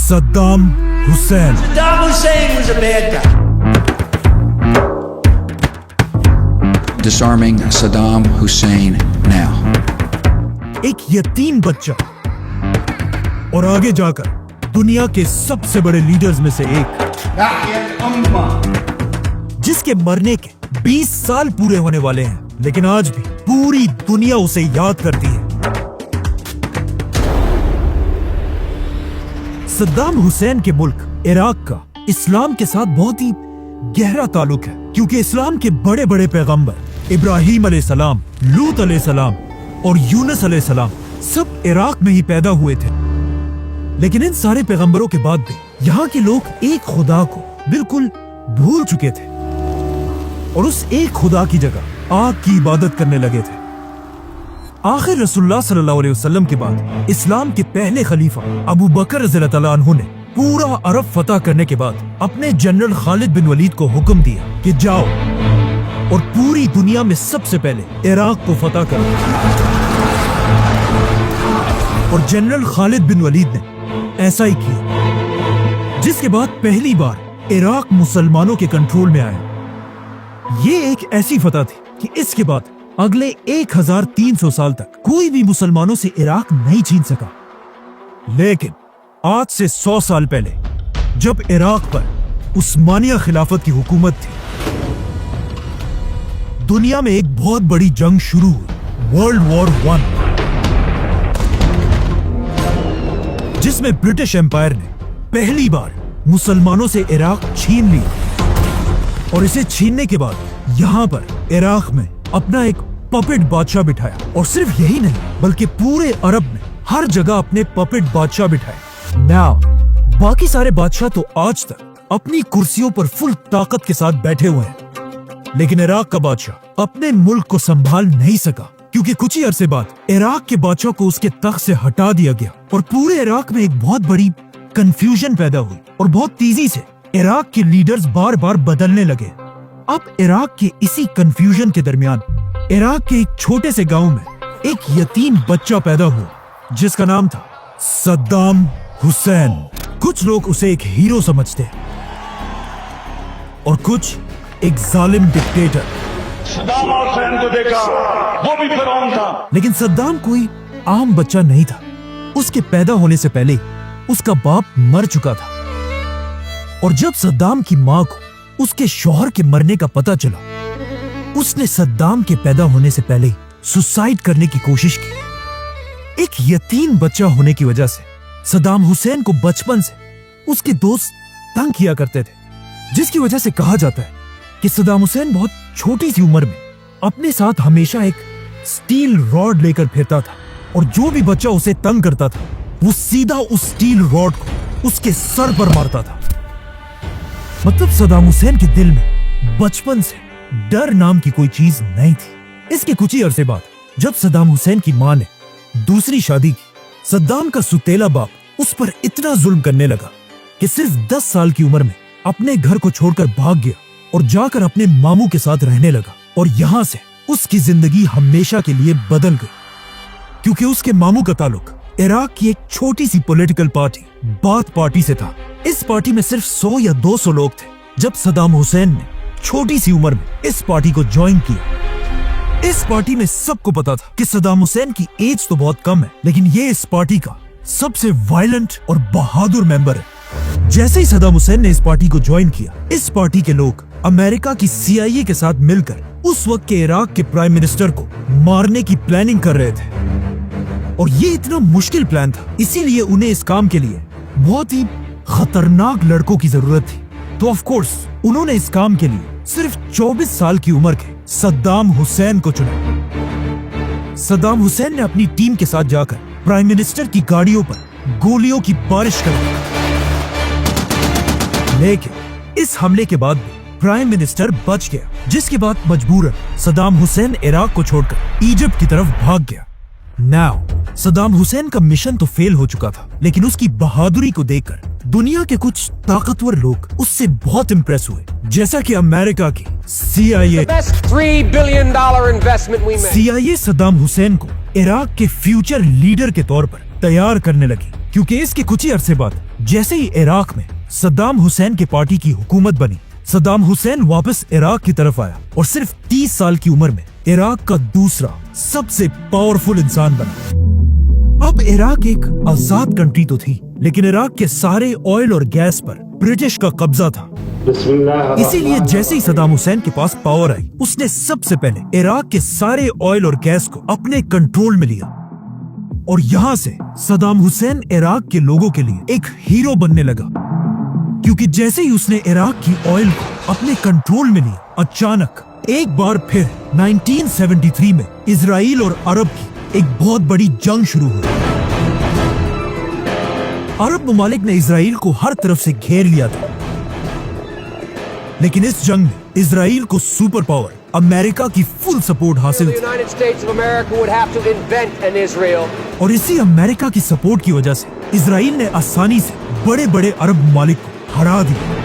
Saddam Hussein. Saddam Hussein was a bad guy. Disarming Saddam Hussein now. एक यतीम बच्चा और आगे जाकर दुनिया के सबसे बड़े लीडर्स में से एक, जिसके मरने के 20 साल पूरे होने वाले हैं, लेकिन आज भी पूरी दुनिया उसे याद करती है। सद्दाम हुसैन के मुल्क इराक का इस्लाम के साथ बहुत ही गहरा ताल्लुक है, क्योंकि इस्लाम के बड़े बड़े पैगंबर इब्राहिम अलैहिस्सलाम, लूत अलैहिस्सलाम और यूनुस अलैहिस्सलाम सब इराक में ही पैदा हुए थे। लेकिन इन सारे पैगंबरों के बाद भी यहाँ के लोग एक खुदा को बिल्कुल भूल चुके थे और उस एक खुदा की जगह आग की इबादत करने लगे थे। आखिर रसूलुल्लाह सल्लल्लाहु अलैहि वसल्लम के बाद इस्लाम के पहले खलीफा अबू बकर रज़ियल्लाहु अन्हु ने पूरा अरब फतह करने के बाद अपने जनरल खालिद बिन वलीद को हुक्म दिया कि जाओ और पूरी दुनिया में सबसे पहले इराक को फतह करो। और जनरल खालिद बिन वलीद ने ऐसा ही किया, जिसके बाद पहली बार इराक मुसलमानों के कंट्रोल में आया। ये एक ऐसी फतह थी कि इसके बाद अगले 1300 साल तक कोई भी मुसलमानों से इराक नहीं छीन सका। लेकिन आज से 100 साल पहले जब इराक पर उस्मानिया खिलाफत की हुकूमत थी, दुनिया में एक बहुत बड़ी जंग शुरू हुई, वर्ल्ड वॉर 1, जिसमें ब्रिटिश एम्पायर ने पहली बार मुसलमानों से इराक छीन लिया और इसे छीनने के बाद यहां पर इराक में अपना एक पपेट बादशाह बिठाया। और सिर्फ यही नहीं, बल्कि पूरे अरब में हर जगह अपने पपेट बादशाह बिठाए। नाउ बाकी सारे बादशाह तो आज तक अपनी कुर्सियों पर फुल ताकत के साथ बैठे हुए हैं, लेकिन इराक का बादशाह अपने मुल्क को संभाल नहीं सका, क्योंकि कुछ ही अरसे बाद इराक के बादशाह को उसके तख्त से हटा दिया गया और पूरे इराक में एक बहुत बड़ी कंफ्यूजन पैदा हुई और बहुत तेजी से इराक के लीडर्स बार बार बदलने लगे। अब इराक के इसी कंफ्यूजन के दरमियान इराक के एक छोटे से गांव में एक यतीम बच्चा पैदा हुआ, जिसका नाम था सद्दाम हुसैन। कुछ लोग उसे एक हीरो समझते हैं और कुछ एक जालिम डिक्टेटर। सद्दाम हुसैन को देखा, वो भी फिरौन था। लेकिन सद्दाम कोई आम बच्चा नहीं था। उसके पैदा होने से पहले उसका बाप मर चुका था और जब सद्दाम की माँ को उसके शौहर के मरने का पता चला, उसने सद्दाम के पैदा होने से पहले सुसाइड करने की कोशिश की। एक यतीम बच्चा होने की वजह से सद्दाम हुसैन को बचपन से उसके दोस्त तंग किया करते थे, जिसकी वजह से कहा जाता है कि सद्दाम हुसैन बहुत छोटी सी उम्र में अपने साथ हमेशा एक स्टील रॉड लेकर फिरता था और जो भी बच्चा उसे तंग करता था वो सीधा उस स्टील रॉड को उसके सर पर मारता था। मतलब सद्दाम हुसैन के दिल में बचपन से डर नाम की कोई चीज नहीं थी। इसके कुछ ही अरसे बाद जब सद्दाम हुसैन की मां ने दूसरी शादी की, सद्दाम का सुतेला बाप उस पर इतना जुल्म करने लगा कि सिर्फ 10 साल की उम्र में अपने घर को छोड़कर भाग गया और जाकर अपने मामू के साथ रहने लगा। और यहाँ से उसकी जिंदगी हमेशा के लिए बदल गई, क्योंकि उसके मामू का ताल्लुक इराक की एक छोटी सी पॉलिटिकल पार्टी बाथ पार्टी से था। इस पार्टी में सिर्फ 100 या 200 लोग थे जब सद्दाम हुसैन ने छोटी सी उम्र में इस पार्टी को ज्वाइन किया। इस पार्टी में सबको पता था कि सद्दाम हुसैन की एज तो बहुत कम है, लेकिन ये इस पार्टी का सबसे वायलेंट और बहादुर मेंबर है। जैसे ही सद्दाम हुसैन ने इस पार्टी को ज्वाइन किया, इस पार्टी के लोग अमेरिका की CIA के साथ मिलकर उस वक्त के इराक के प्राइम मिनिस्टर को मारने की प्लानिंग कर रहे थे। और ये इतना मुश्किल प्लान था, इसीलिए उन्हें इस काम के लिए बहुत ही खतरनाक लड़कों की जरूरत थी। तो ऑफ कोर्स उन्होंने इस काम के लिए सिर्फ 24 साल की उम्र के सद्दाम हुसैन को चुना। सद्दाम हुसैन ने अपनी टीम के साथ जाकर प्राइम मिनिस्टर की गाड़ियों पर गोलियों की बारिश कर दी, लेकिन इस हमले के बाद भी प्राइम मिनिस्टर बच गया, जिसके बाद मजबूरन सद्दाम हुसैन इराक को छोड़कर इजिप्ट की तरफ भाग गया। नाउ सदाम हुसैन का मिशन तो फेल हो चुका था, लेकिन उसकी बहादुरी को देखकर दुनिया के कुछ ताकतवर लोग उससे बहुत इम्प्रेस हुए, जैसा कि अमेरिका की CIA। $3 billion investment we made. CIA Saddam Hussain को इराक के फ्यूचर लीडर के तौर पर तैयार करने लगी, क्योंकि इसके कुछ ही अरसे बाद जैसे ही इराक में सदाम हुसैन के पार्टी की हुकूमत बनी, सदाम हुसैन वापस इराक की तरफ आया और सिर्फ 30 साल की उम्र में इराक का दूसरा सबसे पावरफुल इंसान बना। अब इराक एक आजाद कंट्री तो थी, लेकिन इराक के सारे ऑयल और गैस पर ब्रिटिश का कब्जा था। इसीलिए जैसे ही सदाम हुसैन के पास पावर आई, उसने सबसे पहले इराक के सारे ऑयल और गैस को अपने कंट्रोल में लिया, और यहाँ से सदाम हुसैन इराक के लोगों के लिए एक हीरो बनने लगा, क्योंकि जैसे ही उसने इराक की ऑयल को अपने कंट्रोल में लिया, अचानक एक बार फिर 1973 में इजराइल और अरब की एक बहुत बड़ी जंग शुरू हुई। अरब ममालिक ने इजराइल को हर तरफ से घेर लिया था, लेकिन इस जंग में इजराइल को सुपर पावर अमेरिका की फुल सपोर्ट हासिल The थी, United States of America would have to invent an Israel. और इसी अमेरिका की सपोर्ट की वजह से इजराइल ने आसानी से बड़े बड़े अरब ममालिक को हरा दिया।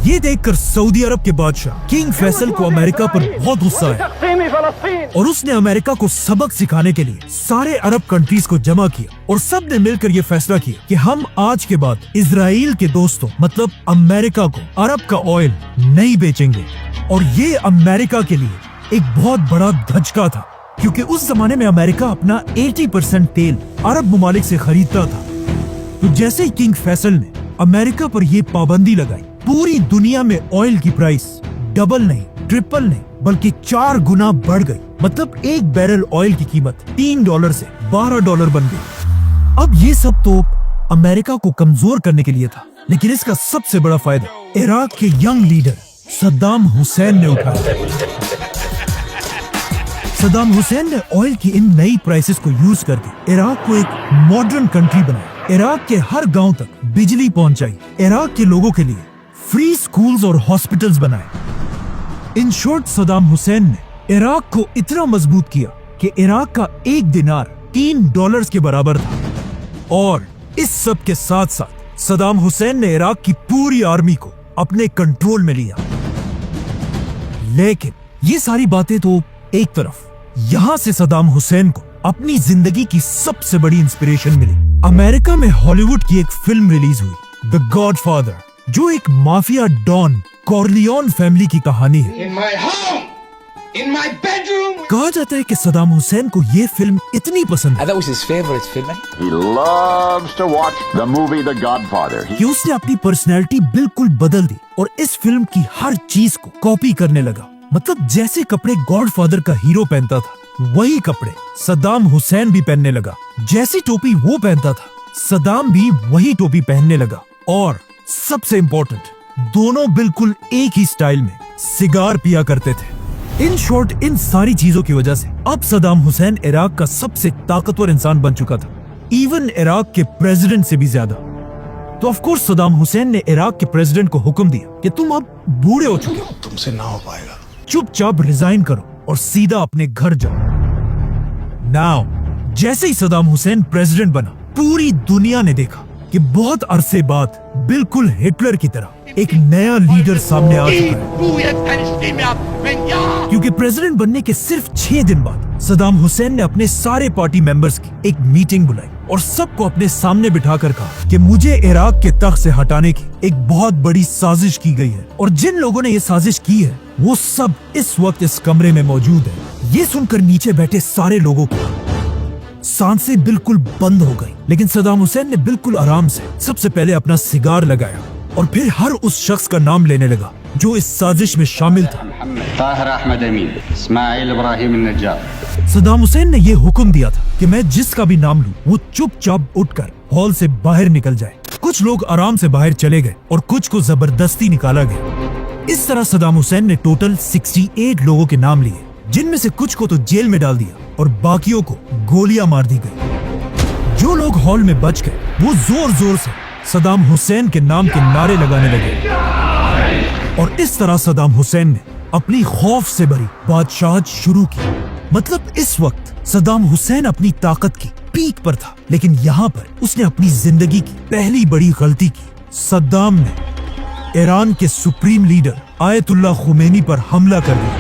ये देखकर सऊदी अरब के बादशाह किंग फैसल को अमेरिका पर बहुत गुस्सा आया, और उसने अमेरिका को सबक सिखाने के लिए सारे अरब कंट्रीज को जमा किया, और सब ने मिलकर ये फैसला किया कि हम आज के बाद इजराइल के दोस्तों मतलब अमेरिका को अरब का ऑयल नहीं बेचेंगे। और ये अमेरिका के लिए एक बहुत बड़ा धचका था, क्योंकि उस जमाने में अमेरिका अपना 80% तेल अरब ममालिक से खरीदता था। तो जैसे ही किंग फैसल ने अमेरिका पर यह पाबंदी लगाई, पूरी दुनिया में ऑयल की प्राइस डबल नहीं, ट्रिपल नहीं, बल्कि 4 गुना बढ़ गई। मतलब एक बैरल ऑयल की कीमत $3 से $12 बन गई। अब ये सब तो अमेरिका को कमजोर करने के लिए था, लेकिन इसका सबसे बड़ा फायदा इराक के यंग लीडर सद्दाम हुसैन ने उठाया। सद्दाम हुसैन ने ऑयल की इन नई प्राइसेस को यूज करके इराक को एक मॉडर्न कंट्री बनाया, इराक के हर गांव तक बिजली पहुंचाई, इराक के लोगों के लिए फ्री स्कूल्स और हॉस्पिटल्स बनाए। इन शॉर्ट सद्दाम हुसैन ने इराक को इतना मजबूत किया कि इराक का एक दिनार $3 के बराबर था। और इस सब के साथ साथ सद्दाम हुसैन ने इराक की पूरी आर्मी को अपने कंट्रोल में लिया। लेकिन ये सारी बातें तो एक तरफ, यहाँ से सद्दाम हुसैन को अपनी जिंदगी की सबसे बड़ी इंस्पिरेशन मिली। अमेरिका में हॉलीवुड की एक फिल्म रिलीज हुई, द गॉडफादर, जो एक माफिया डॉन कॉर्लियोन फैमिली की कहानी है। In my home, in my bedroom. कहा जाता है कि सद्दाम हुसैन को ये फिल्म इतनी पसंद है That was his favorite film. He loves to watch the movie The Godfather. कि उसने अपनी पर्सनैलिटी बिल्कुल बदल दी और इस फिल्म की हर चीज को कॉपी करने लगा। मतलब जैसे कपड़े गॉडफादर का हीरो पहनता था, वही कपड़े सद्दाम हुसैन भी पहनने लगा। जैसी टोपी वो पहनता था, सद्दाम भी वही टोपी पहनने लगा। और सबसे इम्पोर्टेंट, दोनों बिल्कुल एक ही स्टाइल में सिगार पिया करते थे। इन शॉर्ट, इन सारी चीजों की वजह से अब सद्दाम हुसैन इराक का सबसे ताकतवर इंसान बन चुका था, इवन इराक के प्रेसिडेंट से भी ज्यादा। तो ऑफ कोर्स सद्दाम हुसैन ने इराक के प्रेसिडेंट को हुक्म दिया कि तुम अब बूढ़े हो चुके हो, तुमसे ना हो पाएगा। चुपचाप रिजाइन करो और सीधा अपने घर जाओ। नाउ जैसे ही सद्दाम हुसैन प्रेसिडेंट बना, पूरी दुनिया ने देखा कि बहुत अरसे बाद बिल्कुल हिटलर की तरह एक नया लीडर सामने आ चुका है। क्योंकि प्रेसिडेंट बनने के सिर्फ 6 दिन बाद सद्दाम हुसैन ने अपने सारे पार्टी मेंबर्स की एक मीटिंग बुलाई और सबको अपने सामने बिठाकर कहा कि मुझे इराक के तख्त से हटाने की एक बहुत बड़ी साजिश की गई है, और जिन लोगों ने ये साजिश की है वो सब इस वक्त इस कमरे में मौजूद है। ये सुनकर नीचे बैठे सारे लोगों को सांसें बिल्कुल बंद हो गई, लेकिन सद्दाम हुसैन ने बिल्कुल आराम से सबसे पहले अपना सिगार लगाया और फिर हर उस शख्स का नाम लेने लगा जो इस साजिश में शामिल था। ताहिर अहमद अमीन, इस्माइल इब्राहिम नज्जार। सद्दाम हुसैन ने यह हुक्म दिया था कि मैं जिसका भी नाम लूं वो चुपचाप उठकर हॉल से बाहर निकल जाए। कुछ लोग आराम से बाहर चले गए और कुछ को जबरदस्ती निकाला गया। इस तरह सद्दाम हुसैन ने टोटल 68 लोगों के नाम लिए, जिनमें से कुछ को तो जेल में डाल दिया और बाकियों को गोलियां मार दी गई। जो लोग हॉल में बच गए वो जोर जोर से सद्दाम हुसैन के नाम के नारे लगाने लगे, और इस तरह सद्दाम हुसैन ने अपनी खौफ से भरी बादशाहत शुरू की। मतलब इस वक्त सद्दाम हुसैन अपनी ताकत की पीक पर था, लेकिन यहाँ पर उसने अपनी जिंदगी की पहली बड़ी गलती की। सद्दाम ने ईरान के सुप्रीम लीडर आयतुल्लाह खुमैनी पर हमला कर दिया।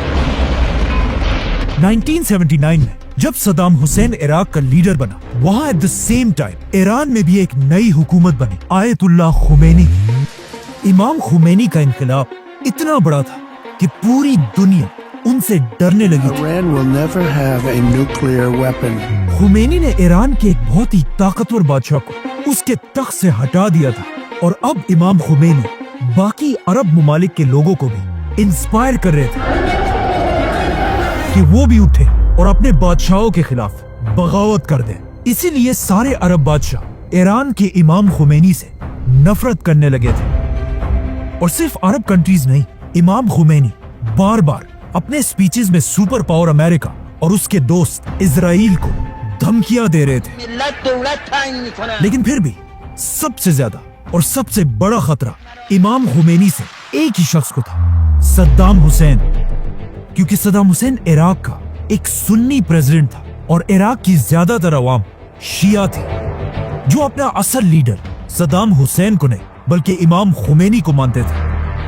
1979 में जब सद्दाम हुसैन इराक का लीडर बना, वहाँ at the same time Iran में भी एक नई हुकूमत बनी, आयतुल्लाह खुमैनी। इमाम खुमैनी का इनकलाब इतना बड़ा था कि पूरी दुनिया उनसे डरने लगी थी। Iran will never have a nuclear weapon. Khomeini ने ईरान के एक बहुत ही ताकतवर बादशाह को उसके तख्त से हटा दिया था, और अब इमाम खुमैनी बाकी अरब ममालिक के लोगों को भी इंस्पायर कर रहे थे कि वो भी उठे और अपने बादशाहों के खिलाफ बगावत कर दें। इसीलिए सारे अरब बादशाह ईरान के इमाम खुमैनी से नफरत करने लगे थे। और सिर्फ अरब कंट्रीज नहीं, इमाम खुमैनी बार बार अपने स्पीचेस में सुपर पावर अमेरिका और उसके दोस्त इजराइल को धमकियां दे रहे थे। लेकिन फिर भी सबसे ज्यादा और सबसे बड़ा खतरा इमाम खुमैनी से एक ही शख्स को था, सद्दाम हुसैन। क्योंकि सद्दाम हुसैन इराक का एक सुन्नी प्रेसिडेंट था और इराक की ज्यादातर अवाम शिया थी, जो अपना असल लीडर सद्दाम हुसैन को नहीं बल्कि इमाम खुमैनी को मानते थे।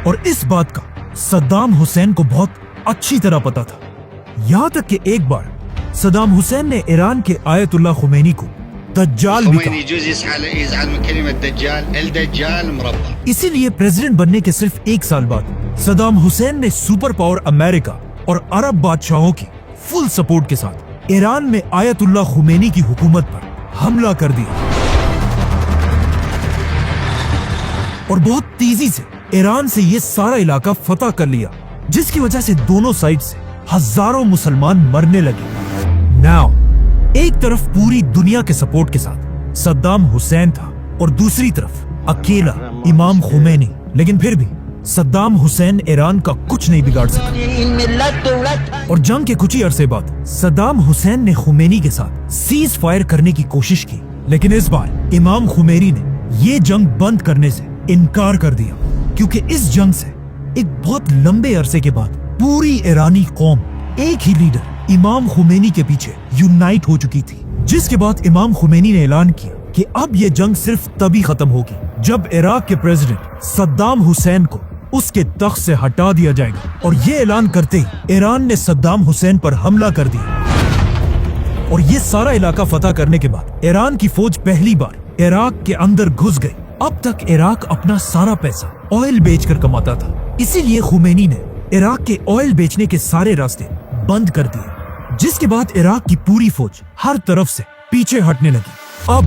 और इस बात का सद्दाम हुसैन को बहुत अच्छी तरह पता था। यहाँ तक कि एक बार सद्दाम हुसैन ने ईरान के आयतुल्लाह खुमैनी को दज्जाल भी कहा। इसीलिए प्रेसिडेंट बनने के सिर्फ एक साल बाद सद्दाम हुसैन ने सुपर पावर अमेरिका और अरब बादशाहों की फुल सपोर्ट के साथ ईरान में आयतुल्लाह खुमैनी की हुकूमत पर हमला कर दिया और बहुत तेजी से ईरान से ये सारा इलाका फतह कर लिया, जिसकी वजह से दोनों साइड से हजारों मुसलमान मरने लगे। नाउ एक तरफ पूरी दुनिया के सपोर्ट के साथ सद्दाम हुसैन था और दूसरी तरफ अकेला इमाम खुमैनी। लेकिन फिर भी सद्दाम हुसैन ईरान का कुछ नहीं बिगाड़ सका। और जंग के कुछ ही अरसे बाद सद्दाम हुसैन ने खुमैनी के साथ सीज फायर करने की कोशिश की, लेकिन इस बार इमाम खुमैनी ने ये जंग बंद करने से इनकार कर दिया, क्योंकि इस जंग से एक बहुत लंबे अरसे के बाद पूरी ईरानी कौम एक ही लीडर इमाम खुमैनी के पीछे यूनाइट हो चुकी थी। जिसके बाद इमाम खुमैनी ने ऐलान किया कि अब ये जंग सिर्फ तभी खत्म होगी जब इराक के प्रेसिडेंट सद्दाम हुसैन को उसके तख्त से हटा दिया जाएगा। और ये ऐलान करते ही ईरान ने सद्दाम हुसैन पर हमला कर दिया और ये सारा इलाका फतह करने के बाद ईरान की फौज पहली बार इराक के अंदर घुस गई। अब तक इराक अपना सारा पैसा ऑयल बेचकर कमाता था, इसीलिए खुमैनी ने इराक के ऑयल बेचने के सारे रास्ते बंद कर दिए, जिसके बाद इराक की पूरी फौज हर तरफ से पीछे हटने लगी। अब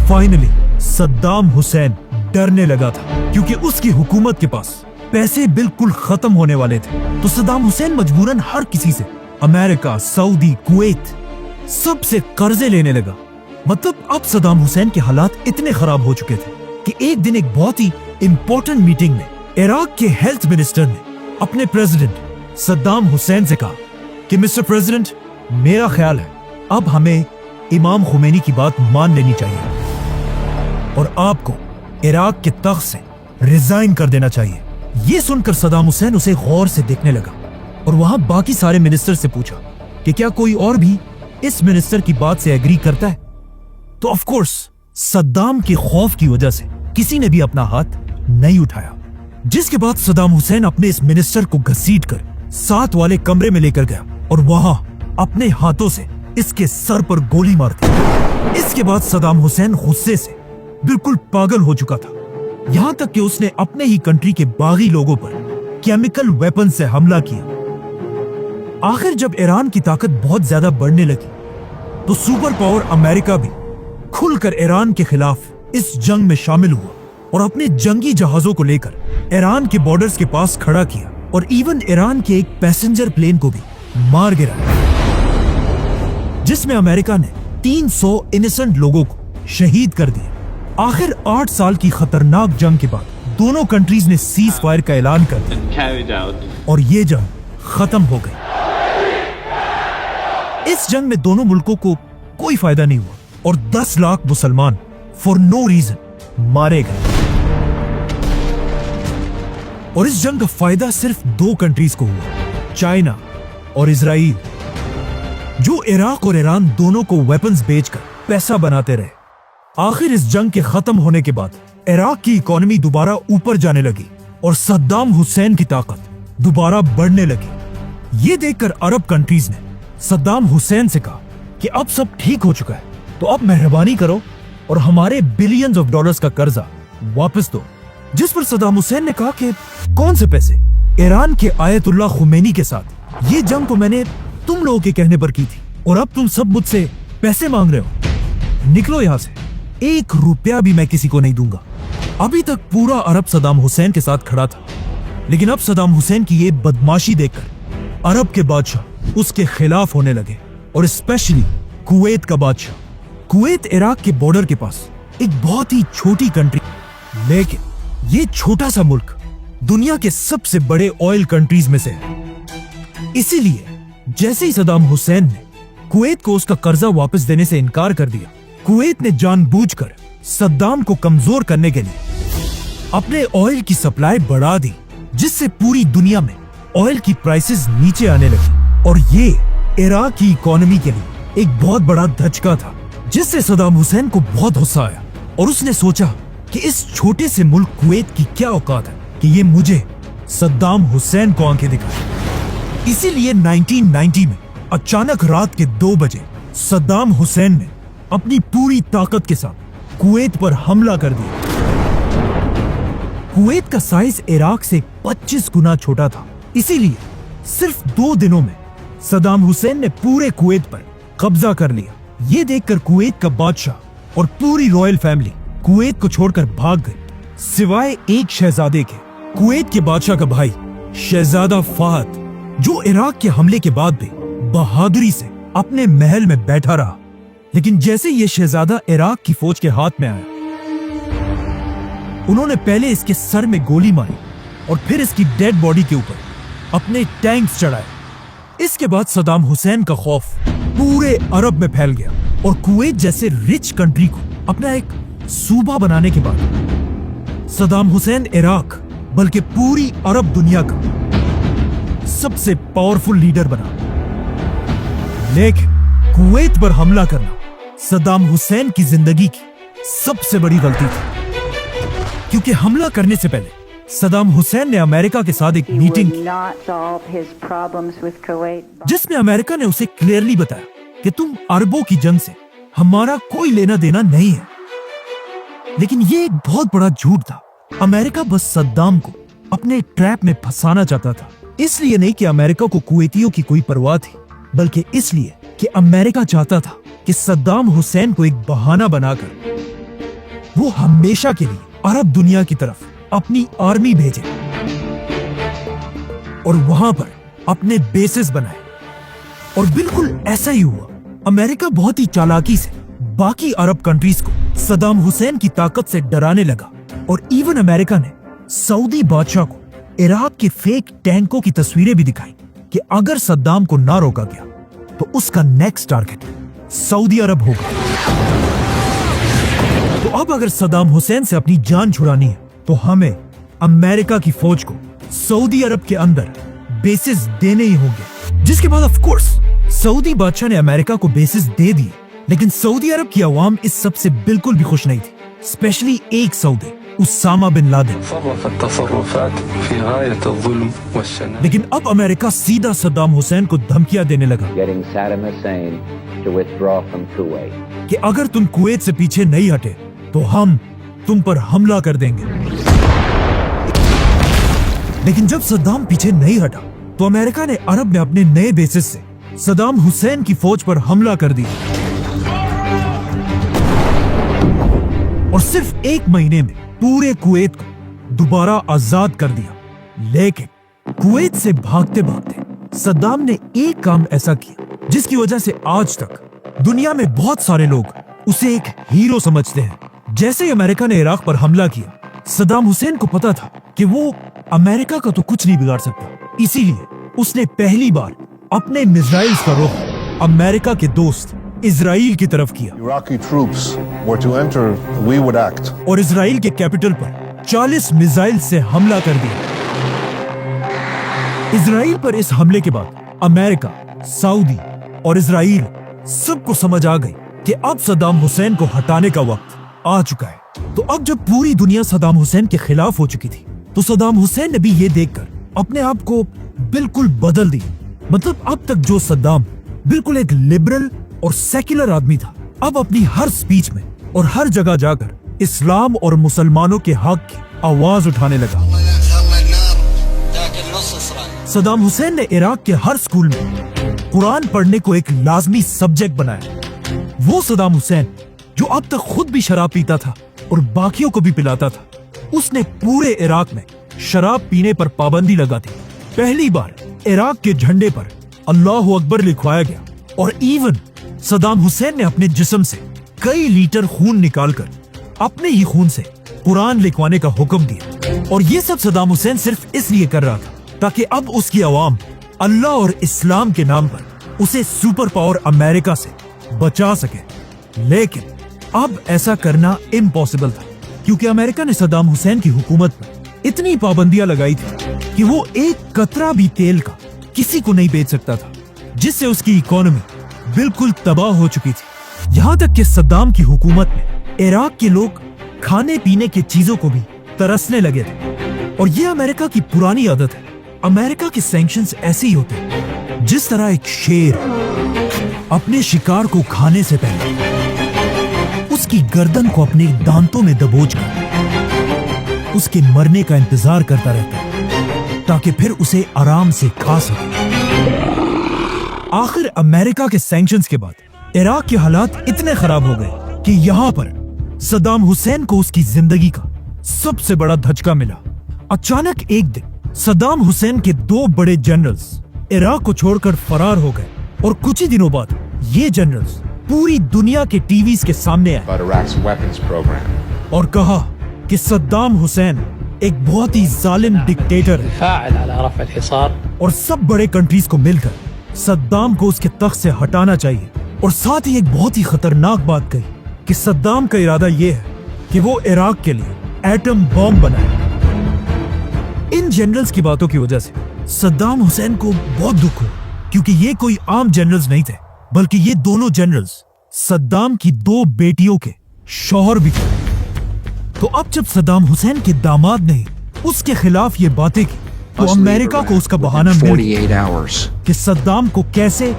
फाइनली सद्दाम हुसैन डरने लगा था, क्योंकि उसकी हुकूमत के पास पैसे बिल्कुल खत्म होने वाले थे। तो सद्दाम हुसैन मजबूरन हर किसी से, अमेरिका, सऊदी, कुवैत, सबसे कर्जे लेने लगा। मतलब अब सद्दाम हुसैन के हालात इतने खराब हो चुके थे कि एक दिन एक बहुत ही इंपॉर्टेंट मीटिंग में इराक के हेल्थ मिनिस्टर ने अपने प्रेसिडेंट सद्दाम हुसैन से कहा कि मिस्टर प्रेसिडेंट, मेरा ख्याल है अब हमें इमाम खुमैनी की बात मान लेनी चाहिए और आपको इराक के तख्त से रिजाइन कर देना चाहिए। ये सुनकर सद्दाम हुसैन उसे गौर से देखने लगा और वहां बाकी सारे मिनिस्टर से पूछा कि क्या कोई और भी इस मिनिस्टर की बात से एग्री करता है। तो ऑफ कोर्स सद्दाम के खौफ की वजह से किसी ने भी अपना हाथ नहीं उठाया। जिसके बाद सद्दाम हुसैन अपने इस मिनिस्टर को घसीटकर साथ वाले कमरे में लेकर गया और वहां अपने हाथों से इसके सर पर गोली मार दी। इसके बाद सद्दाम हुसैन गुस्से से बिल्कुल पागल हो चुका था, यहां तक कि उसने अपने ही कंट्री के बागी लोगों पर केमिकल वेपन से हमला किया। आखिर जब ईरान की ताकत बहुत ज्यादा बढ़ने लगी तो सुपर पावर अमेरिका भी खुलकर ईरान के खिलाफ इस जंग में शामिल हुआ और अपने जंगी जहाजों को लेकर ईरान के बॉर्डर्स के पास खड़ा किया और इवन ईरान के एक पैसेंजर प्लेन को भी मार गिराया, जिसमें अमेरिका ने 300 इनोसेंट लोगों को शहीद कर दिया। आखिर 8 साल की खतरनाक जंग के बाद दोनों कंट्रीज ने सीज फायर का ऐलान कर दिया और ये जंग खत्म हो गई। इस जंग में दोनों मुल्कों को कोई फायदा नहीं हुआ और 10 लाख मुसलमान फॉर नो रीजन मारे गए। और इस जंग का फायदा सिर्फ 2 कंट्रीज को हुआ, चाइना और इजराइल, जो इराक और ईरान दोनों को वेपन्स बेचकर पैसा बनाते रहे। आखिर इस जंग के खत्म होने के बाद इराक की इकोनॉमी दोबारा ऊपर जाने लगी और सद्दाम हुसैन की ताकत दोबारा बढ़ने लगी। ये देखकर अरब कंट्रीज ने सद्दाम हुसैन से कहा कि अब सब ठीक हो चुका है, तो अब मेहरबानी करो और हमारे बिलियंस ऑफ डॉलर्स का कर्जा वापस दो। जिस पर सद्दाम हुसैन ने कहा कि कौन से पैसे? ईरान के आयतुल्लाह खुमैनी के साथ ये जंग तो मैंने तुम लोगों के कहने पर की थी, और अब तुम सब मुझसे पैसे मांग रहे हो। निकलो यहां से, 1 रुपया भी मैं किसी को नहीं दूंगा। अभी तक पूरा अरब सद्दाम हुसैन के साथ खड़ा था, लेकिन अब सद्दाम हुसैन की ये बदमाशी देखकर अरब के बादशाह उसके खिलाफ होने लगे, और स्पेशली कुवैत का बादशाह। कुवैत इराक के बॉर्डर के पास एक बहुत ही छोटी कंट्री, लेकिन ये छोटा सा मुल्क दुनिया के सबसे बड़े ऑयल कंट्रीज में से है। इसीलिए जैसे ही सद्दाम हुसैन ने कुवैत को उसका कर्जा वापस देने से इनकार कर दिया, कुवैत ने जानबूझकर सद्दाम को कमजोर करने के लिए अपने ऑयल की सप्लाई बढ़ा दी, जिससे पूरी दुनिया में ऑयल की प्राइसेस नीचे आने लगी। और ये इराक की इकोनॉमी के लिए एक बहुत बड़ा धचका था, जिससे सद्दाम हुसैन को बहुत गुस्सा आया और उसने सोचा कि इस छोटे से मुल्क कुवैत की क्या औकात है कि ये मुझे सद्दाम हुसैन को आंखें दिखाए। इसीलिए 1990 में अचानक रात के 2 बजे सद्दाम हुसैन ने अपनी पूरी ताकत के साथ कुवैत पर हमला कर दिया। कुवैत का साइज इराक से 25 गुना छोटा था, इसीलिए सिर्फ 2 दिनों में सद्दाम हुसैन ने पूरे कुवैत पर कब्जा कर लिया। ये देखकर कुवैत का बादशाह और पूरी रॉयल फैमिली कुवैत को छोड़कर भाग गई, सिवाय एक शहजादे के, कुवैत के बादशाह का भाई शहजादा फाहद, जो इराक के हमले के बाद भी बहादुरी से अपने महल में बैठा रहा। लेकिन जैसे ये शहजादा इराक की फौज के हाथ में आया, उन्होंने पहले इसके सर में गोली मारी और फिर इसकी डेड बॉडी के ऊपर अपने टैंक्स चढ़ाए। इसके बाद सद्दाम हुसैन का खौफ पूरे अरब में फैल गया और कुवैत जैसे रिच कंट्री को अपना एक सूबा बनाने के बाद सद्दाम हुसैन इराक बल्कि पूरी अरब दुनिया का सबसे पावरफुल लीडर बना। लेकिन कुवैत पर हमला करना सद्दाम हुसैन की जिंदगी की सबसे बड़ी गलती थी, क्योंकि हमला करने से पहले सद्दाम हुसैन ने अमेरिका के साथ एक मीटिंग की, जिसमें अमेरिका ने उसे क्लियरली बताया कि तुम अरबों की जंग से हमारा कोई लेना देना नहीं है। लेकिन ये एक बहुत बड़ा झूठ था। अमेरिका बस सद्दाम को अपने ट्रैप में फंसाना चाहता था। इसलिए नहीं कि अमेरिका को कुवैतियों की कोई परवाह थी, बल्कि इसलिए कि अमेरिका चाहता था कि सद्दाम हुसैन को एक बहाना बनाकर वो हमेशा के लिए अरब दुनिया की तरफ अपनी आर्मी भेजे और वहां पर अपने बेसेस बनाए। और बिल्कुल ऐसा ही हुआ। अमेरिका बहुत ही चालाकी से बाकी अरब कंट्रीज को सद्दाम हुसैन की ताकत से डराने लगा, और इवन अमेरिका ने सऊदी बादशाह को इराक के फेक टैंकों की तस्वीरें भी दिखाई कि अगर सद्दाम को ना रोका गया तो उसका नेक्स्ट टारगेट सऊदी अरब होगा। तो अब अगर सद्दाम हुसैन से अपनी जान छुड़ानी है तो हमें अमेरिका की फौज को सऊदी अरब के अंदर बेसिस देने ही होंगे। जिसके बाद ऑफ कोर्स सऊदी बादशाह ने अमेरिका को बेसिस दे दिए, लेकिन सऊदी अरब की आवाम इस सब से बिल्कुल भी खुश नहीं थी, स्पेशली एक सऊदी उसामा बिन लादेन। लेकिन अब अमेरिका सीधा सद्दाम हुसैन को धमकियां देने लगा कि अगर तुम कुवैत से पीछे नहीं हटे तो हम तुम पर हमला कर देंगे। लेकिन जब सद्दाम पीछे नहीं हटा तो अमेरिका ने अरब में अपने नए बेसिस से सद्दाम हुसैन की फौज पर हमला कर दिया, और सिर्फ 1 महीने में पूरे कुवैत को दोबारा आजाद कर दिया। लेकिन कुवैत से भागते भागते सद्दाम ने एक काम ऐसा किया जिसकी वजह से आज तक दुनिया में बहुत सारे लोग उसे एक हीरो समझते हैं। जैसे ही अमेरिका ने इराक पर हमला किया, सद्दाम हुसैन को पता था कि वो अमेरिका का तो कुछ नहीं बिगाड़ सकता, इसीलिए उसने पहली बार अपने मिसाइल्स का रुख अमेरिका के दोस्त इजराइल की तरफ किया। Iraqi troops were to enter, we would act. और इजराइल के कैपिटल पर 40 मिसाइल से हमला कर दिया। इजराइल पर इस हमले के बाद अमेरिका, सऊदी, اور اسرائیل سب کو سمجھ آ گئی کہ اب صدام حسین کو ہٹانے کا وقت آ چکا ہے۔ تو اب جب پوری دنیا صدام حسین کے خلاف ہو چکی تھی تو صدام حسین نے بھی یہ دیکھ کر اپنے آپ کو بالکل بدل دی۔ مطلب اب تک جو صدام بالکل ایک لبرل اور سیکولر آدمی تھا، اب اپنی ہر سپیچ میں اور ہر جگہ جا کر اسلام اور مسلمانوں کے حق کی آواز اٹھانے لگا۔ صدام حسین نے عراق کے ہر سکول میں قرآن پڑھنے کو ایک لازمی سبجیکٹ بنایا۔ وہ صدام حسین جو اب تک خود بھی شراب پیتا تھا اور باقیوں کو بھی پلاتا تھا، اس نے پورے عراق میں شراب پینے پر پابندی لگا دی۔ پہلی بار عراق کے جھنڈے پر اللہ اکبر لکھوایا گیا اور ایون صدام حسین نے اپنے جسم سے کئی لیٹر خون نکال کر اپنے ہی خون سے قرآن لکھوانے کا حکم دیا۔ اور یہ سب صدام حسین صرف اس لیے کر رہا تھا تاکہ اب اس کی عوام اللہ اور اسلام کے نام پر اسے سپر پاور امریکہ سے بچا سکے۔ لیکن اب ایسا کرنا امپاسبل تھا کیونکہ امریکہ نے صدام حسین کی حکومت پر اتنی پابندیاں لگائی تھی کہ وہ ایک قطرہ بھی تیل کا کسی کو نہیں بیچ سکتا تھا، جس سے اس کی اکانومی بالکل تباہ ہو چکی تھی۔ یہاں تک کہ صدام کی حکومت میں عراق کے لوگ کھانے پینے کی چیزوں کو بھی ترسنے لگے تھے۔ اور یہ امریکہ کی پرانی عادت ہے۔ امریکہ کے سینکشنز ایسے ہی ہوتے ہیں جس طرح ایک شیر اپنے شکار کو کھانے سے پہلے اس کی گردن کو اپنے دانتوں میں دبوچ کر اس کے مرنے کا انتظار کرتا رہتا ہے تاکہ پھر اسے آرام سے کھا سکے۔ آخر امریکہ کے سینکشنز کے بعد عراق کے حالات اتنے خراب ہو گئے کہ یہاں پر صدام حسین کو اس کی زندگی کا سب سے بڑا دھچکا ملا۔ اچانک ایک دن صدام حسین کے 2 بڑے جنرلز عراق کو چھوڑ کر فرار ہو گئے اور کچھ ہی دنوں بعد یہ جنرلز پوری دنیا کے ٹی ویز کے سامنے آئے اور کہا کہ صدام حسین ایک بہت ہی ظالم ڈکٹیٹر ہے اور سب بڑے کنٹریز کو مل کر صدام کو اس کے تخت سے ہٹانا چاہیے۔ اور ساتھ ہی ایک بہت ہی خطرناک بات کہی کہ صدام کا ارادہ یہ ہے کہ وہ عراق کے لیے ایٹم بم بنائے۔ ان جنرلز کی باتوں کی وجہ سے صدام حسین کو بہت دکھ ہوا کیونکہ یہ کوئی عام جنرلز نہیں تھے بلکہ یہ دونوں جنرلز صدام کی 2 بیٹیوں کے شوہر بھی تھے۔ تو اب جب صدام حسین کے داماد نے اس کے خلاف یہ باتیں کی تو امریکہ کو اس کا بہانہ مل گیا کہ صدام کو کیسے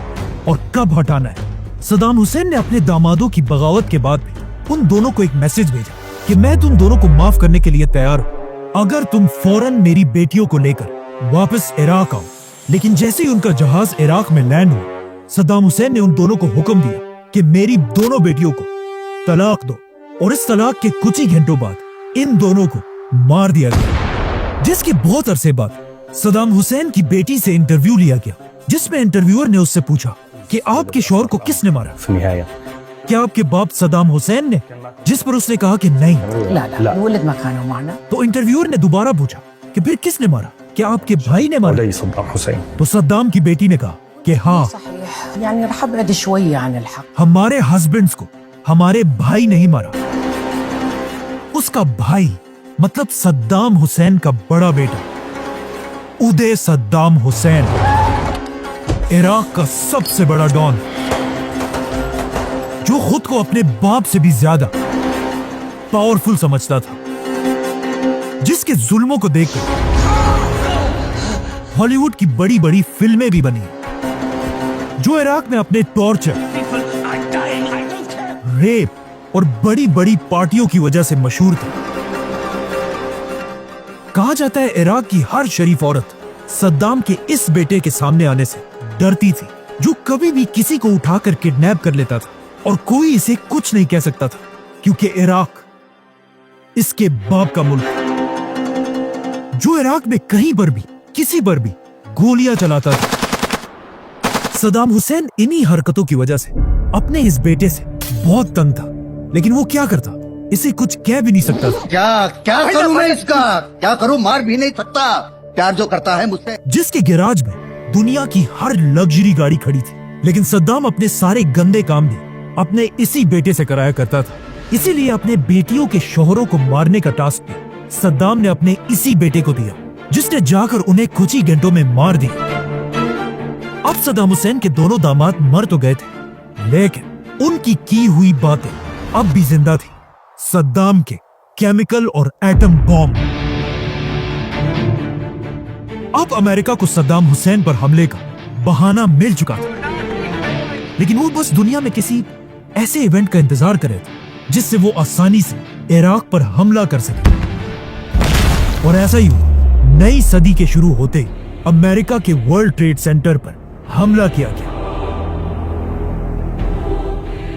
اور کب ہٹانا ہے۔ صدام حسین نے اپنے دامادوں کی بغاوت کے بعد بھی ان دونوں کو ایک میسج بھیجا کہ میں تم دونوں کو معاف کرنے کے لیے تیار ہوں اگر تم فوراً میری بیٹیوں کو لے کر واپس عراق آؤ۔ لیکن جیسے ہی ان کا جہاز عراق میں لینڈ ہوا، صدام حسین نے ان دونوں کو حکم دیا کہ میری دونوں بیٹیوں کو طلاق دو، اور اس طلاق کے کچھ ہی گھنٹوں بعد ان دونوں کو مار دیا گیا۔ جس کے بہت عرصے بعد صدام حسین کی بیٹی سے انٹرویو لیا گیا جس میں انٹرویور نے اس سے پوچھا کہ آپ کے شوہر کو کس نے مارا؟ کیا آپ کے باپ صدام حسین نے؟ جس پر اس نے کہا کہ نہیں۔ تو انٹرویور نے دوبارہ پوچھا کہ پھر کس نے مارا؟ کیا آپ کے بھائی نے مارا؟ تو صدام کی بیٹی نے کہا کہ ہاں، ہمارے ہسبینڈز کو ہمارے بھائی نہیں مارا۔ اس کا بھائی مطلب صدام حسین کا بڑا بیٹا ادے صدام حسین، عراق کا سب سے بڑا ڈان، جو خود کو اپنے باپ سے بھی زیادہ پاورفل سمجھتا تھا، جس کے ظلموں کو دیکھ کر ہالی ووڈ کی بڑی بڑی فلمیں بھی بنی، جو عراق میں اپنے ٹارچر، ریپ اور بڑی بڑی پارٹیوں کی وجہ سے مشہور تھا۔ کہا جاتا ہے عراق کی ہر شریف عورت صدام کے اس بیٹے کے سامنے آنے سے ڈرتی تھی، جو کبھی بھی کسی کو اٹھا کر کڈنیپ کر لیتا تھا اور کوئی اسے کچھ نہیں کہہ سکتا تھا کیونکہ عراق اس کے باپ کا ملک، جو عراق میں کہیں پر بھی کسی پر بھی گولیاں چلاتا تھا۔ صدام حسین انہی حرکتوں کی وجہ سے اپنے اس بیٹے سے بہت تنگ تھا، لیکن وہ کیا کرتا؟ اسے کچھ کہہ بھی نہیں سکتا تھا۔ کیا کروں میں اس کا؟ کیا کروں؟ مار بھی نہیں سکتا، پیار جو کرتا ہے مجھ سے۔ جس کے گیراج میں دنیا کی ہر لگژری گاڑی کھڑی تھی، لیکن صدام اپنے سارے گندے کام بھی اپنے اسی بیٹے سے کرایا کرتا تھا۔ اسی لیے اپنے بیٹیوں کے شوہروں کو مارنے کا ٹاسک بھی صدام نے اپنے اسی بیٹے کو دیا، جس نے جا کر انہیں کچھ ہی گھنٹوں میں مار دیا۔ अब सद्दाम हुसैन के दोनों दामाद मर तो गए थे, लेकिन उनकी की हुई बातें अब भी जिंदा थी। सद्दाम के केमिकल और एटम बॉम्ब। अब अमेरिका को सद्दाम हुसैन पर हमले का बहाना मिल चुका था, लेकिन वो बस दुनिया में किसी ऐसे इवेंट का इंतजार कर रहे थे जिससे वो आसानी से इराक पर हमला कर सके। और ऐसा ही हुआ। नई सदी के शुरू होते ही अमेरिका के वर्ल्ड ट्रेड सेंटर पर हमला किया गया।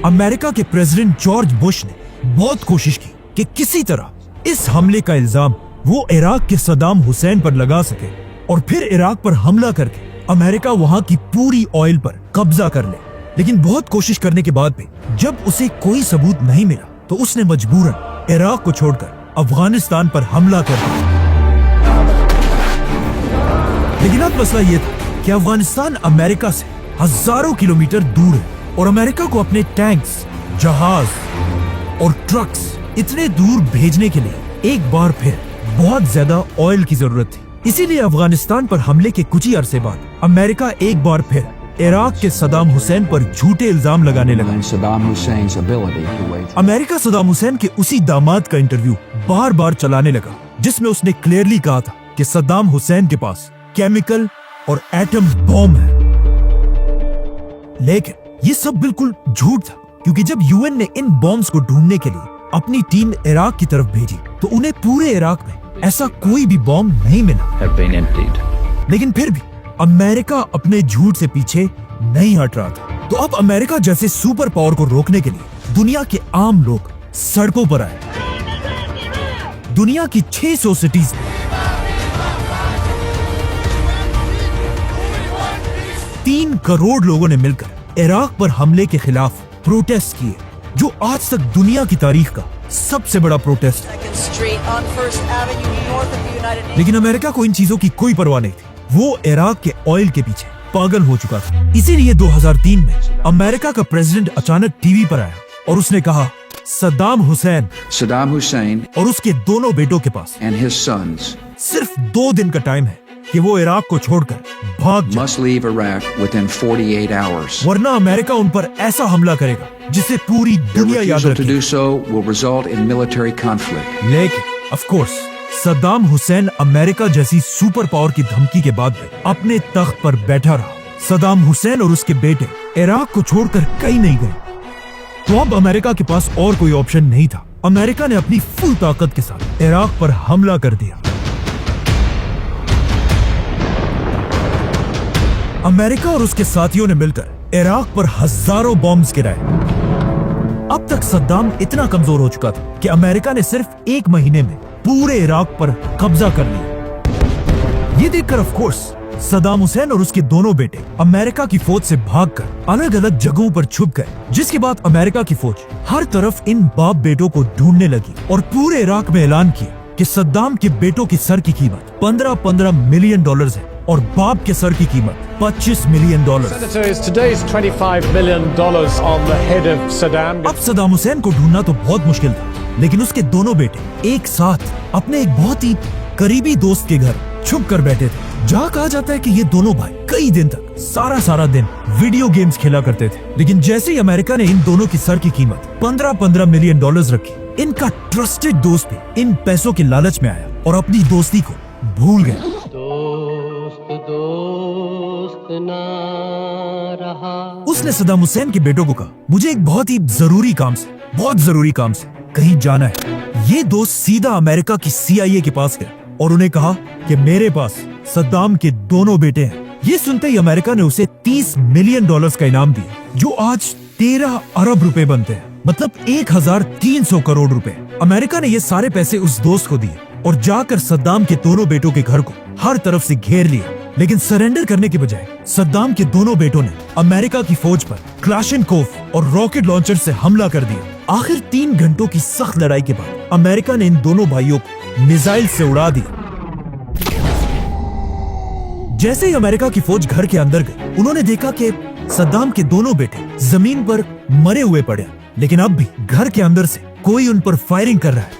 अमेरिका के प्रेसिडेंट जॉर्ज बुश ने बहुत कोशिश की कि किसी तरह इस हमले का इल्जाम वो इराक के सद्दाम हुसैन पर लगा सके और फिर इराक पर हमला करके अमेरिका वहां की पूरी ऑयल पर कब्जा कर ले। लेकिन बहुत कोशिश करने के बाद भी जब उसे कोई सबूत नहीं मिला तो उसने मजबूरन इराक को छोड़कर अफगानिस्तान पर हमला कर दिया। लेकिन अब मसला यह था कि अफगानिस्तान अमेरिका से हजारों किलोमीटर दूर है और अमेरिका को अपने टैंक्स, जहाज और ट्रक्स इतने दूर भेजने के लिए एक बार फिर बहुत ज्यादा ऑयल की जरूरत थी। इसीलिए अफगानिस्तान पर हमले के कुछ ही अरसे बाद अमेरिका एक बार फिर इराक के सद्दाम हुसैन पर झूठे इल्जाम लगाने लगा। अमेरिका सद्दाम हुसैन के उसी दामाद का इंटरव्यू बार बार चलाने लगा जिसमें उसने क्लियरली कहा था कि सद्दाम हुसैन के पास केमिकल और एटम बॉम्ब है। लेकिन ये सब बिल्कुल झूठ था, क्योंकि जब यूएन ने इन बॉम्ब्स को ढूंढने के लिए अपनी टीम इराक की तरफ भेजी तो उन्हें पूरे इराक में ऐसा कोई भी बॉम्ब नहीं मिला। लेकिन फिर भी अमेरिका अपने झूठ से पीछे नहीं हट रहा था। तो अब अमेरिका जैसे सुपर पावर को रोकने के लिए दुनिया के आम लोग सड़कों पर आए। दुनिया की 600 सिटीज में 3 करोड़ लोगों ने मिलकर इराक पर हमले के खिलाफ प्रोटेस्ट किए, जो आज तक दुनिया की तारीख का सबसे बड़ा प्रोटेस्ट है। लेकिन अमेरिका को इन चीजों की कोई परवाह नहीं थी। वो इराक के ऑयल के पीछे पागल हो चुका था। इसीलिए 2003 में अमेरिका का प्रेसिडेंट अचानक टीवी पर आया और उसने कहा, सद्दाम हुसैन और उसके दोनों बेटों के पास सिर्फ 2 दिन का टाइम है कि वो इराक को छोड़कर भाग जाए, वरना अमेरिका उन पर ऐसा हमला करेगा जिसे पूरी दुनिया याद रखेगी। लेकिन of course Saddam Hussain America जैसी सुपर पावर की धमकी के बाद भी अपने तख्त पर बैठा रहा। सद्दाम हुसैन और उसके बेटे इराक को छोड़कर कहीं नहीं गए। तो अब अमेरिका के पास और कोई ऑप्शन नहीं था। अमेरिका ने अपनी फुल ताकत के साथ इराक पर हमला कर दिया। अमेरिका और उसके साथियों ने मिलकर इराक पर हजारों बॉम्ब्स गिराए। अब तक सद्दाम इतना कमजोर हो चुका था कि अमेरिका ने सिर्फ 1 महीने में पूरे इराक पर कब्जा कर लिया। ये देखकर ऑफ कोर्स सद्दाम हुसैन और उसके दोनों बेटे अमेरिका की फौज से भागकर अलग अलग जगहों पर छुप गए, जिसके बाद अमेरिका की फौज हर तरफ इन बाप बेटों को ढूंढने लगी और पूरे इराक में ऐलान किया कि सद्दाम के बेटों की सर की कीमत $15 मिलियन है और बाप के सर की कीमत $25 मिलियन। अब सद्दाम हुसैन को ढूंढना तो बहुत मुश्किल था, लेकिन उसके दोनों बेटे एक साथ अपने एक बहुत ही करीबी दोस्त के घर छुप कर बैठे थे। जहाँ कहा जाता है कि ये दोनों भाई कई दिन तक सारा दिन वीडियो गेम्स खेला करते थे। लेकिन जैसे ही अमेरिका ने इन दोनों की सर की कीमत $15 मिलियन रखी, इनका ट्रस्टेड दोस्त भी इन पैसों के लालच में आया और अपनी दोस्ती को भूल गया। उसने सद्दाम हुसैन के बेटों को कहा, मुझे एक बहुत जरूरी काम से कहीं जाना है। ये दोस्त सीधा अमेरिका की CIA के पास गया और उन्हें कहा कि मेरे पास सद्दाम के दोनों बेटे हैं। ये सुनते ही अमेरिका ने उसे $30 मिलियन का इनाम दिया, जो आज 13 अरब रुपए बनते हैं, मतलब 1300 करोड़ रुपए। अमेरिका ने ये सारे पैसे उस दोस्त को दिए और जाकर सद्दाम के दोनों बेटों के घर को हर तरफ से घेर लिया। लेकिन सरेंडर करने के बजाय सद्दाम के दोनों बेटों ने अमेरिका की फौज पर क्लाशनकोफ और रॉकेट लॉन्चर से हमला कर दिया। आखिर 3 घंटों की सख्त लड़ाई के बाद अमेरिका ने इन दोनों भाइयों को मिसाइल से उड़ा दिया। जैसे ही अमेरिका की फौज घर के अंदर गई, उन्होंने देखा कि सद्दाम के दोनों बेटे जमीन पर मरे हुए पड़े, लेकिन अब भी घर के अंदर से कोई उन पर फायरिंग कर रहा है।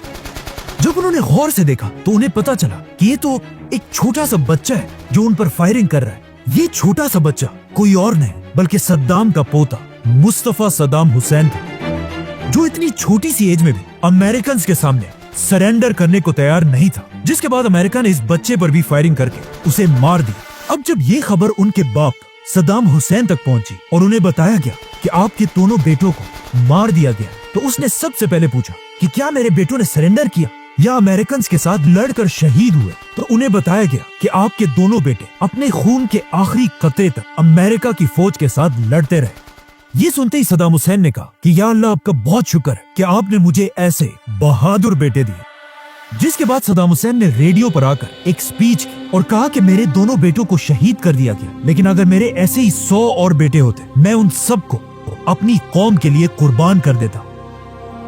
जब उन्होंने गौर से देखा तो उन्हें पता चला कि ये तो एक छोटा सा बच्चा है जो उन पर फायरिंग कर रहा है। یہ چھوٹا سا بچہ کوئی اور نہیں بلکہ صدام کا پوتا مصطفیٰ صدام حسین تھا، جو اتنی چھوٹی سی ایج میں بھی امریکنز کے سامنے سرنڈر کرنے کو تیار نہیں تھا، جس کے بعد امریکہ نے اس بچے پر بھی فائرنگ کر کے اسے مار دیا۔ اب جب یہ خبر ان کے باپ صدام حسین تک پہنچی اور انہیں بتایا گیا کہ آپ کے دونوں بیٹوں کو مار دیا گیا، تو اس نے سب سے پہلے پوچھا کہ کیا میرے بیٹوں نے سرنڈر کیا یا امریکنز کے ساتھ لڑ کر شہید ہوئے؟ تو انہیں بتایا گیا کہ آپ کے دونوں بیٹے اپنے خون کے آخری قطرے تک امریکہ کی فوج کے ساتھ لڑتے رہے۔ یہ سنتے ہی صدام حسین نے کہا کہ یا اللہ آپ کا بہت شکر ہے کہ آپ نے مجھے ایسے بہادر بیٹے دیے۔ جس کے بعد صدام حسین نے ریڈیو پر آ کر ایک سپیچ کی اور کہا کہ میرے دونوں بیٹوں کو شہید کر دیا گیا، لیکن اگر میرے ایسے ہی 100 اور بیٹے ہوتے میں ان سب کو اپنی قوم کے لیے قربان کر دیتا۔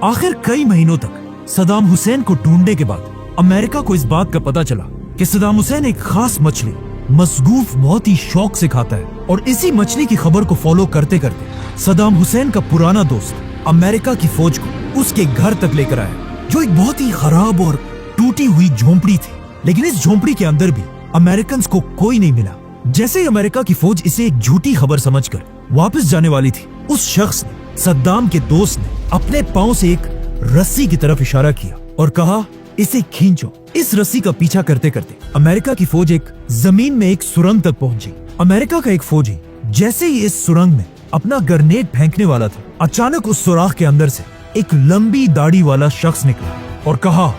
آخر کئی مہینوں تک صدام حسین کو ڈھونڈنے کے بعد امریکہ کو اس بات کا پتا چلا کہ صدام حسین ایک خاص مچھلی مسگوف بہت ہی شوق سے کھاتا ہے، اور اسی مچھلی کی خبر کو فالو کرتے کرتے صدام حسین کا پرانا دوست امریکہ کی فوج کو اس کے گھر تک لے کر آیا، جو ایک بہت ہی خراب اور ٹوٹی ہوئی جھونپڑی تھی، لیکن اس جھونپڑی کے اندر بھی امریکنز کو کوئی نہیں ملا۔ جیسے ہی امریکہ کی فوج اسے ایک جھوٹی خبر سمجھ کر واپس جانے والی تھی، اس شخص نے صدام کے دوست نے اپنے پاؤں سے ایک رسی کی طرف اشارہ کیا اور کہا اسے کھینچو۔ اس رسی کا پیچھا کرتے کرتے امریکہ کی فوج ایک زمین میں ایک سرنگ تک پہنچی۔ امریکہ کا ایک فوجی جیسے ہی اس سرنگ میں اپنا گرنیڈ پھینکنے والا تھا، اچانک اس سوراخ کے اندر سے ایک لمبی داڑھی والا شخص نکلا اور کہا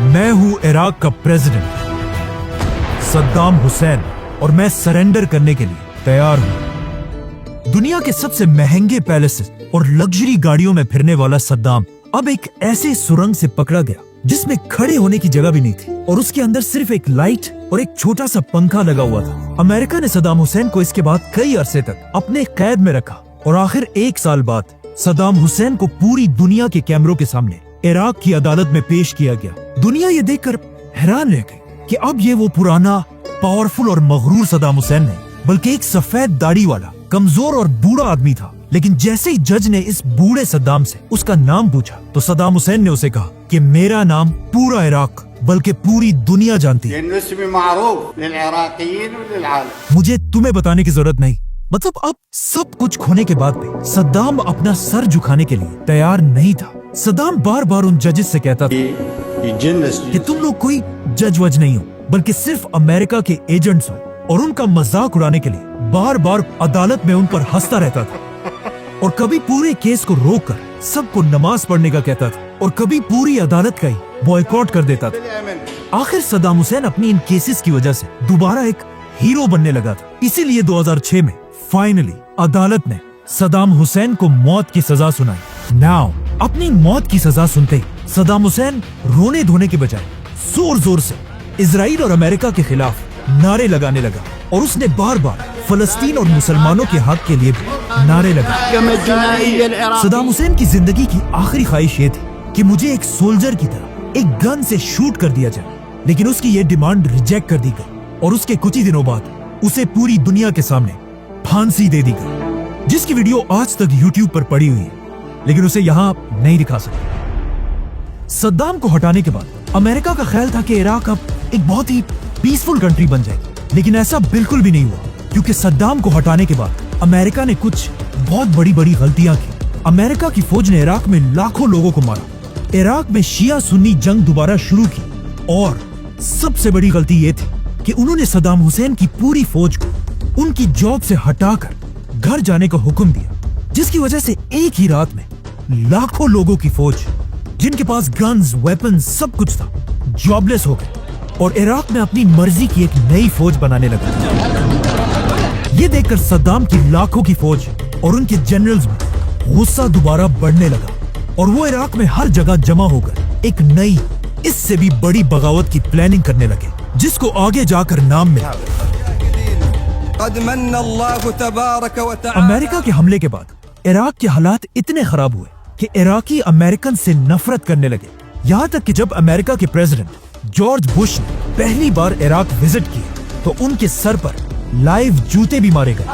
میں ہوں عراق کا پریزیڈنٹ صدام حسین اور میں سرنڈر کرنے کے لیے تیار ہوں۔ دنیا کے سب سے مہنگے پیلیسز اور لگژری گاڑیوں میں پھرنے والا صدام اب ایک ایسے سرنگ سے پکڑا گیا جس میں کھڑے ہونے کی جگہ بھی نہیں تھی، اور اس کے اندر صرف ایک لائٹ اور ایک چھوٹا سا پنکھا لگا ہوا تھا۔ امریکہ نے صدام حسین کو اس کے بعد کئی عرصے تک اپنے قید میں رکھا، اور آخر 1 سال بعد صدام حسین کو پوری دنیا کے کیمروں کے سامنے عراق کی عدالت میں پیش کیا گیا۔ دنیا یہ دیکھ کر حیران رہ گئی کہ اب یہ وہ پرانا پاورفل اور مغرور صدام حسین نہیں، بلکہ ایک سفید داڑھی والا کمزور اور بوڑھا آدمی تھا۔ لیکن جیسے ہی جج نے اس بوڑھے صدام سے اس کا نام پوچھا تو صدام حسین نے اسے کہا کہ میرا نام پورا عراق بلکہ پوری دنیا جانتی ہے، مجھے تمہیں بتانے کی ضرورت نہیں۔ مطلب اب سب کچھ کھونے کے بعد بھی صدام اپنا سر جھکانے کے لیے تیار نہیں تھا۔ صدام بار بار ان ججز سے کہتا تھا کہ تم لوگ کوئی جج وج نہیں ہو بلکہ صرف امریکہ کے ایجنٹس ہو، اور ان کا مذاق اڑانے کے لیے بار بار عدالت میں ان پر ہنستا رہتا تھا، اور کبھی پورے کیس کو روک کر سب کو نماز پڑھنے کا کہتا تھا، اور کبھی پوری عدالت کا ہی بوائیکاٹ کر دیتا تھا۔ آخر صدام حسین اپنی ان کیسز کی وجہ سے دوبارہ ایک ہیرو بننے لگا تھا، اسی لیے 2006 میں فائنلی عدالت نے صدام حسین کو موت کی سزا سنائی۔ ناؤ اپنی موت کی سزا سنتے ہی صدام حسین رونے دھونے کے بجائے زور زور سے اسرائیل اور امریکہ کے خلاف نعرے لگانے لگا، اور اس نے بار بار فلسطین اور مسلمانوں کے حق کے لیے بھی نعرے لگائے۔ صدام حسین کی زندگی کی آخری خواہش یہ تھی کہ مجھے ایک سولجر کی طرح ایک گن سے شوٹ کر دیا جائے، لیکن اس کی یہ ڈیمانڈ ریجیکٹ کر دی گئی، اور اس کے کچھ ہی دنوں بعد اسے پوری دنیا کے سامنے پھانسی دے دی گئی، جس کی ویڈیو آج تک یوٹیوب پر پڑی ہوئی ہے، لیکن اسے یہاں نہیں دکھا سکتے۔ صدام کو ہٹانے کے بعد امریکہ کا خیال تھا کہ عراق اب ایک بہت ہی پیسفل کنٹری بن جائے گی، لیکن ایسا بالکل بھی نہیں ہوا، کیونکہ صدام کو ہٹانے کے بعد امریکہ نے کچھ بہت بڑی بڑی غلطیاں کی۔ امریکہ کی فوج نے عراق میں لاکھوں لوگوں کو مارا، عراق میں شیعہ سنی جنگ دوبارہ شروع کی، اور سب سے بڑی غلطی یہ تھی کہ انہوں نے صدام حسین کی پوری فوج کو ان کی جاب سے ہٹا کر گھر جانے کا حکم دیا، جس کی وجہ سے ایک ہی رات میں لاکھوں لوگوں کی فوج جن کے پاس گنز، ویپنز سب کچھ تھا جاب لیس ہو گئے، اور عراق میں اپنی مرضی کی ایک نئی فوج بنانے لگا۔ یہ دیکھ کر صدام کی لاکھوں کی فوج اور ان کے جنرلز میں غصہ دوبارہ بڑھنے لگا، اور وہ عراق میں ہر جگہ جمع ہو کر ایک نئی اس سے بھی بڑی بغاوت کی پلاننگ کرنے لگے، جس کو آگے جا کر نام ملا۔ امریکہ کے حملے کے بعد عراق کے حالات اتنے خراب ہوئے کہ عراقی امریکن سے نفرت کرنے لگے، یہاں تک کہ جب امریکہ کے پریزیڈنٹ جارج بش نے پہلی بار عراق وزٹ کیا تو ان کے سر پر لائیو جوتے بھی مارے گئے۔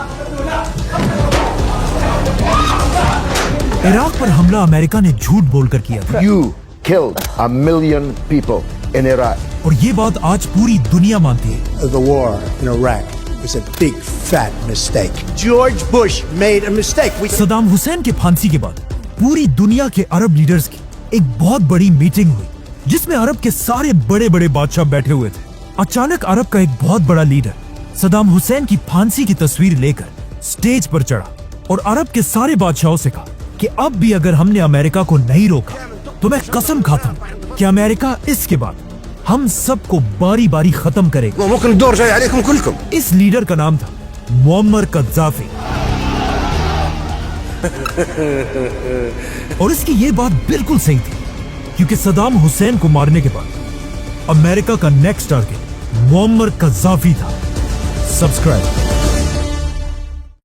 عراق پر حملہ امریکہ نے جھوٹ بول کر کیا تھا۔ You killed 1 million people in Iraq. اور یہ بات آج پوری دنیا مانتی ہے۔ The war in Iraq was a big fat mistake. George Bush made a mistake. Saddam Hussain के फांसी के बाद पूरी दुनिया के अरब लीडर्स की एक बहुत बड़ी मीटिंग हुई, जिसमें अरब के सारे बड़े बड़े बादशाह बैठे हुए थे। अचानक अरब का एक बहुत बड़ा लीडर सदाम हुसैन की फांसी की तस्वीर लेकर स्टेज पर चढ़ा और अरब के सारे बादशाहों से कहा कि अब भी अगर हमने अमेरिका को नहीं रोका तो मैं कसम खाता हूं कि अमेरिका इसके बाद हम सबको बारी बारी खत्म करेगा। इस लीडर का नाम था मुअम्मर कद्दाफी। और इसकी ये बात बिल्कुल सही थी, क्योंकि सदाम हुसैन को मारने के बाद अमेरिका का नेक्स्ट टारगेट मुअम्मर कद्दाफी था। सब्सक्राइब।